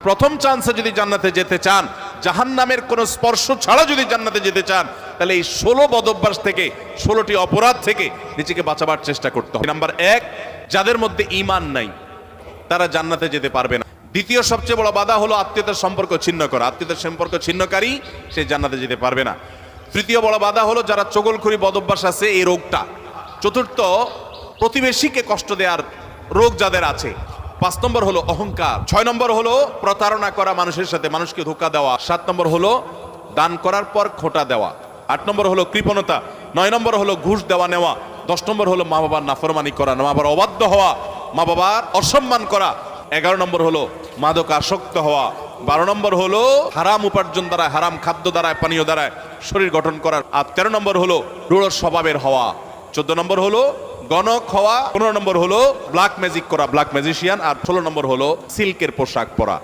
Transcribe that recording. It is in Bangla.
প্রথম চান্সে যদি জান্নাতে যেতে চান, জাহান্নামের কোনো স্পর্শ ছাড়া যদি জান্নাতে যেতে চান, তাহলে এই 16 বদঅভ্যাস থেকে, 16টি অপরাধ থেকে নিজেকে বাঁচাবার চেষ্টা করতে হবে। নাম্বার 1, যাদের মধ্যে ঈমান নাই তারা জান্নাতে যেতে পারবে না। দ্বিতীয় সবচেয়ে বড় বাধা হলো আত্মীয়তার সম্পর্ক ছিন্ন করা। আত্মীয়তার সম্পর্ক ছিন্নকারী সে জান্নাতে যেতে পারবে না। তৃতীয় বড় বাধা হলো যারা চগলখড়ি বদঅভ্যাস আছে, এই রোগটা। চতুর্থ, প্রতিবেশীকে কষ্ট দেওয়ার রোগ যাদের আছে। 5 নম্বর হলো অহংকার। 6 নম্বর হলো প্রতারণা করা, মানুষের সাথে মানুষকে ধোঁকা দেওয়া। 7 নম্বর হলো দান করার পর খোঁটা দেওয়া। 8 নম্বর হলো কৃপণতা। 9 নম্বর হলো ঘুষ দেওয়া নেওয়া। 10 নম্বর হলো মা বাবার নাফরমানি করা, মা বাবার অবাধ্য হওয়া, মা বাবার অসম্মান করা। 11 নম্বর হলো মাদক আসক্ত হওয়া। 12 নম্বর হলো হারাম উপার্জন দ্বারা, হারাম খাদ্য দ্বারা, পানীয় দ্বারা শরীর গঠন করা। আর 13 নম্বর হলো রূঢ় স্বভাবের হওয়া। 14 নম্বর হলো গণক হওয়া। 15 নম্বর হলো ব্ল্যাক ম্যাজিক করা, ব্ল্যাক ম্যাজিশিয়ান। আর 16 নম্বর হলো সিল্কের পোশাক পরা।